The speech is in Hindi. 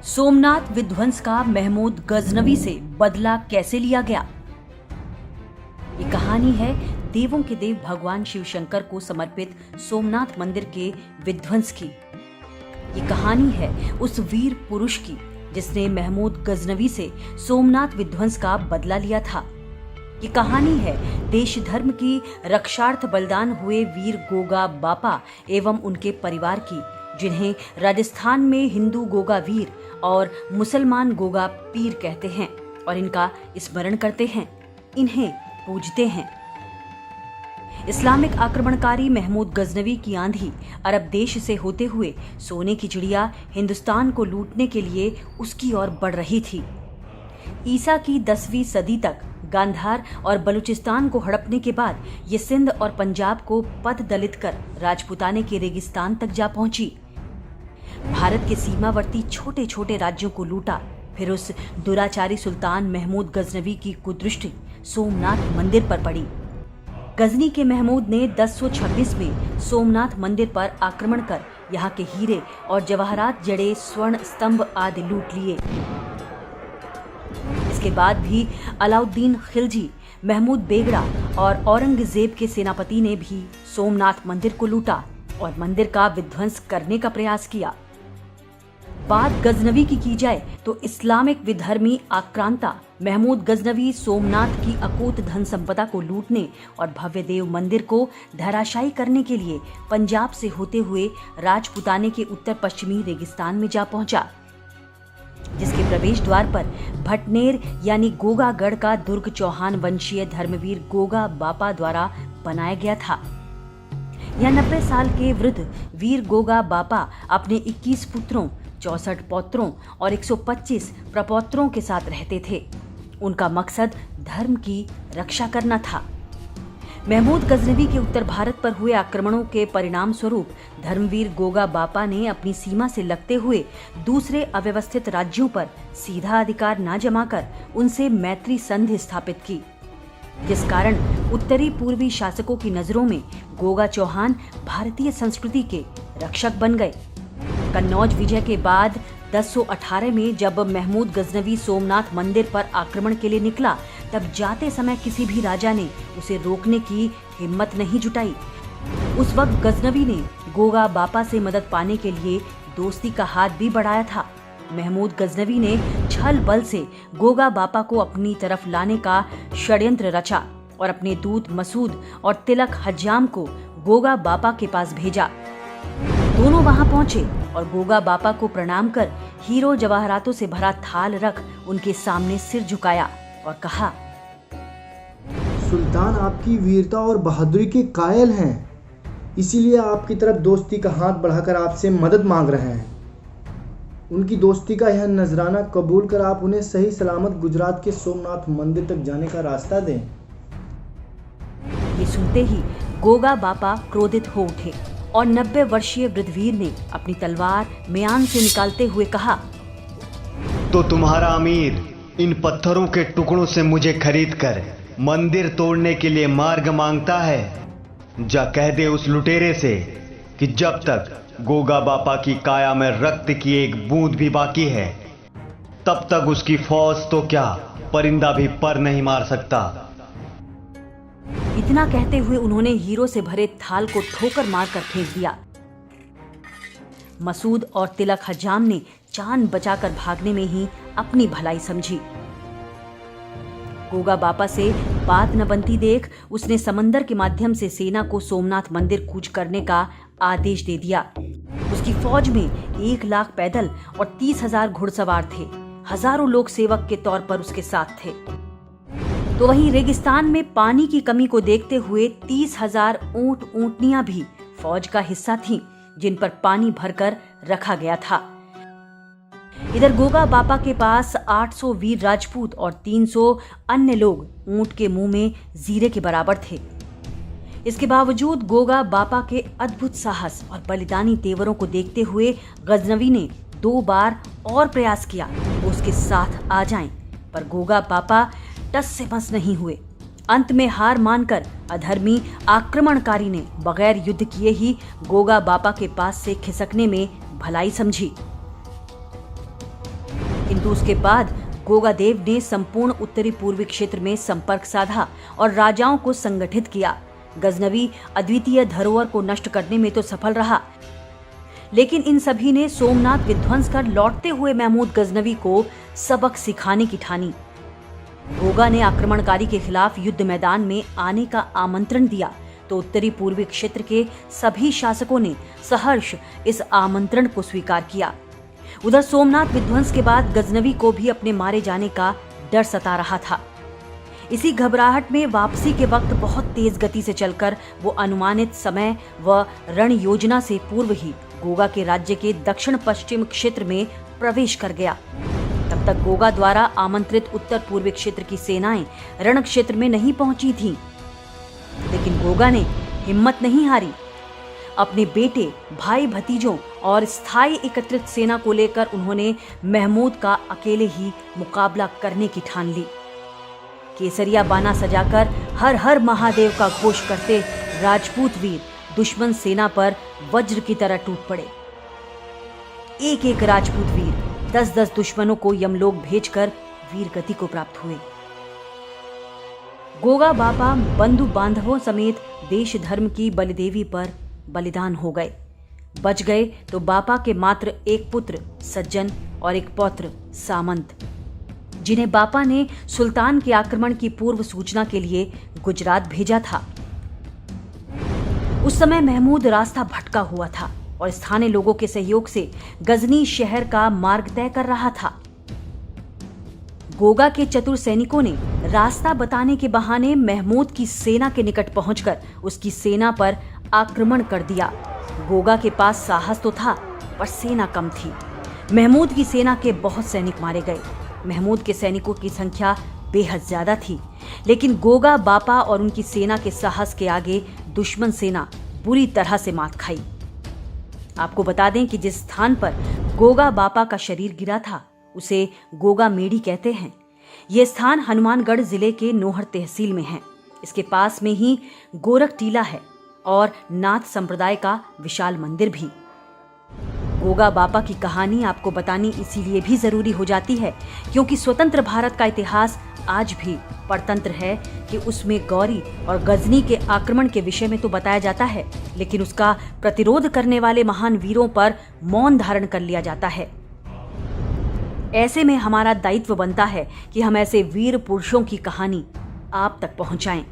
सोमनाथ विध्वंस का महमूद गजनवी से बदला कैसे लिया गया। ये कहानी है देवों के देव भगवान शिव शंकर को समर्पित सोमनाथ मंदिर के विध्वंस की। ये कहानी है उस वीर पुरुष की जिसने महमूद गजनवी से सोमनाथ विध्वंस का बदला लिया था। ये कहानी है देश धर्म की रक्षार्थ बलिदान हुए वीर गोगा बापा एवं उनके परिवार की, जिन्हें राजस्थान में हिंदू गोगा वीर और मुसलमान गोगा पीर कहते हैं और इनका स्मरण करते हैं, इन्हें पूजते हैं। इस्लामिक आक्रमणकारी महमूद गजनवी की आंधी अरब देश से होते हुए सोने की चिड़िया हिंदुस्तान को लूटने के लिए उसकी ओर बढ़ रही थी। ईसा की 10वीं सदी तक गांधार और बलूचिस्तान को हड़पने के बाद ये सिंध और पंजाब को पद दलित कर राजपुताने के रेगिस्तान तक जा पहुंची। भारत के सीमावर्ती छोटे छोटे राज्यों को लूटा। फिर उस दुराचारी सुल्तान महमूद गजनवी की कुदृष्टि सोमनाथ मंदिर पर पड़ी। गजनी के महमूद ने 1026 में सोमनाथ मंदिर पर आक्रमण कर यहाँ के हीरे और जवाहरात जड़े स्वर्ण स्तंभ आदि लूट लिए। इसके बाद भी अलाउद्दीन खिलजी, महमूद बेगड़ा और औरंगजेब के सेनापति ने भी सोमनाथ मंदिर को लूटा और मंदिर का विध्वंस करने का प्रयास किया। बात गजनवी की जाए तो इस्लामिक विधर्मी आक्रांता महमूद गजनवी सोमनाथ की अकूत धन संपदा को लूटने और भव्य देव मंदिर को धराशायी करने के लिए पंजाब से होते हुए राजपुताने के उत्तर पश्चिमी रेगिस्तान में जा पहुंचा, जिसके प्रवेश द्वार पर भटनेर यानी गोगागढ़ का दुर्ग चौहान वंशीय धर्मवीर गोगा बापा द्वारा बनाया गया था। यह 90 साल के वृद्ध वीर गोगा बापा अपने 21 पुत्रों, 64 पौत्रों और 125 प्रपौत्रों के साथ रहते थे। उनका मकसद धर्म की रक्षा करना था। महमूद गजनवी के उत्तर भारत पर हुए आक्रमणों के परिणाम स्वरूप धर्मवीर गोगा बापा ने अपनी सीमा से लगते हुए दूसरे अव्यवस्थित राज्यों पर सीधा अधिकार न जमाकर उनसे मैत्री संधि स्थापित की, जिस कारण उत्तरी पूर्वी शासकों की नजरों में गोगा चौहान भारतीय संस्कृति के रक्षक बन गए। कन्नौज विजय के बाद 1018 में जब महमूद गजनवी सोमनाथ मंदिर पर आक्रमण के लिए निकला, तब जाते समय किसी भी राजा ने उसे रोकने की हिम्मत नहीं जुटाई। उस वक्त गजनवी ने गोगा बापा से मदद पाने के लिए दोस्ती का हाथ भी बढ़ाया था। महमूद गजनवी ने छल बल से गोगा बापा को अपनी तरफ लाने का षड्यंत्र रचा और अपने दूत मसूद और तिलक हज्जाम को गोगा बापा के पास भेजा। दोनों वहां पहुंचे और गोगा बापा को प्रणाम कर हीरो जवाहरातों से भरा थाल रख उनके सामने सिर झुकाया और कहा, सुल्तान आपकी वीरता और बहादुरी के कायल हैं, इसीलिए आपकी तरफ दोस्ती का हाथ बढ़ाकर आपसे मदद मांग रहे हैं। उनकी दोस्ती का यह नजराना कबूल कर आप उन्हें सही सलामत गुजरात के सोमनाथ मंदिर तक जाने का रास्ता दें। ये सुनते ही गोगा बापा क्रोधित हो उठे और 90 वर्षीय वृद्धवीर ने अपनी तलवार म्यान से निकालते हुए कहा, तो तुम्हारा अमीर इन पत्थरों के टुकड़ों से मुझे खरीद कर मंदिर तोड़ने के लिए मार्ग मांगता है। जा कह दे उस लुटेरे से कि जब तक गोगा बापा की काया में रक्त की एक बूंद भी बाकी है, तब तक उसकी फौज तो क्या परिंदा भी पर नहीं मार सकता। इतना कहते हुए उन्होंने हीरो से भरे थाल को ठोकर मारकर फेंक दिया। मसूद और तिलक हज्जाम ने जान बचाकर भागने में ही अपनी भलाई समझी। गोगा बापा से बात न बनती देख उसने समंदर के माध्यम से सेना को सोमनाथ मंदिर कूच करने का आदेश दे दिया। उसकी फौज में 1 लाख पैदल और 30,000 घुड़सवार थे। हजारों लोग सेवक के तौर पर उसके साथ थे। तो वहीं रेगिस्तान में पानी की कमी को देखते हुए 30,000 ऊंट ऊंटनियां भी फौज का हिस्सा थीं, जिन पर पानी भरकर रखा गया था। इधर गोगा बापा के पास 800 वीर राजपूत और 300 अन्य लोग ऊंट के मुंह में जीरे के बराबर थे। इसके बावजूद गोगा बापा के अद्भुत साहस और बलिदानी तेवरों को देखते हुए गजनवी ने 2 बार और प्रयास किया वो उसके साथ आ जाएं, पर गोगा बापा टस से मस नहीं हुए। अंत में हार मानकर अधर्मी आक्रमणकारी ने बगैर युद्ध किए ही गोगा बापा के पास से खिसकने में भलाई समझी। किंतु उसके बाद गोगादेव ने संपूर्ण उत्तरी पूर्वी क्षेत्र में संपर्क साधा और राजाओं को संगठित किया। गजनवी अद्वितीय धरोहर को नष्ट करने में तो सफल रहा, लेकिन इन सभी ने सोमनाथ विध्वंस कर लौटते हुए महमूद गजनवी को सबक सिखाने की ठानी। गोगा ने आक्रमणकारी के खिलाफ युद्ध मैदान में आने का आमंत्रण दिया तो उत्तरी पूर्वी क्षेत्र के सभी शासकों ने सहर्ष इस आमंत्रण को स्वीकार किया। उधर सोमनाथ विध्वंस के बाद गजनवी को भी अपने मारे जाने का डर सता रहा था। इसी घबराहट में वापसी के वक्त बहुत तेज गति से चलकर वो अनुमानित समय व रण योजना से पूर्व ही गोगा के राज्य के दक्षिण पश्चिम क्षेत्र में प्रवेश कर गया। तब तक गोगा द्वारा आमंत्रित उत्तर पूर्वी क्षेत्र की सेनाएं रण क्षेत्र में नहीं पहुंची थीं, लेकिन गोगा ने हिम्मत नहीं हारी। अपने बेटे, भाई, भतीजों और स्थायी एकत्रित सेना को लेकर उन्होंने महमूद का अकेले ही मुकाबला करने की ठान ली। केसरिया बाना सजाकर हर हर महादेव का घोष करते राजपूत वीर दुश्मन सेना पर वज्र की तरह टूट पड़े। एक एक राजपूत वीर 10-10 दुश्मनों को यमलोक भेजकर वीर गति को प्राप्त हुए। गोगा बापा बंधु बांधवों समेत देश धर्म की बलिदेवी पर बलिदान हो गए। बच गए तो बापा के मात्र एक पुत्र सज्जन और एक पौत्र सामंत, जिन्हें बापा ने सुल्तान के आक्रमण की पूर्व सूचना के लिए गुजरात भेजा था। उस समय महमूद रास्ता भटका हुआ था और स्थानीय लोगों के सहयोग से गजनी शहर का मार्ग तय कर रहा था। गोगा के चतुर सैनिकों ने रास्ता बताने के बहाने महमूद की सेना के निकट पहुंचकर उसकी सेना पर आक्रमण कर दिया। गोगा के पास साहस तो था, पर सेना कम थी। महमूद की सेना के बहुत सैनिक मारे गए। महमूद के सैनिकों की संख्या बेहद ज्यादा थी, लेकिन गोगा बापा और उनकी सेना के साहस के आगे दुश्मन सेना बुरी तरह से मात खाई। आपको बता दें कि जिस स्थान पर गोगा बापा का शरीर गिरा था उसे गोगा मेड़ी कहते हैं। यह स्थान हनुमानगढ़ जिले के नोहर तहसील में है। इसके पास में ही गोरख टीला है और नाथ संप्रदाय का विशाल मंदिर भी। गोगा बापा की कहानी आपको बतानी इसीलिए भी जरूरी हो जाती है क्योंकि स्वतंत्र भारत का इतिहास आज भी परतंत्र है कि उसमें गौरी और गजनी के आक्रमण के विषय में तो बताया जाता है, लेकिन उसका प्रतिरोध करने वाले महान वीरों पर मौन धारण कर लिया जाता है। ऐसे में हमारा दायित्व बनता है कि हम ऐसे वीर पुरुषों की कहानी आप तक पहुंचाएं।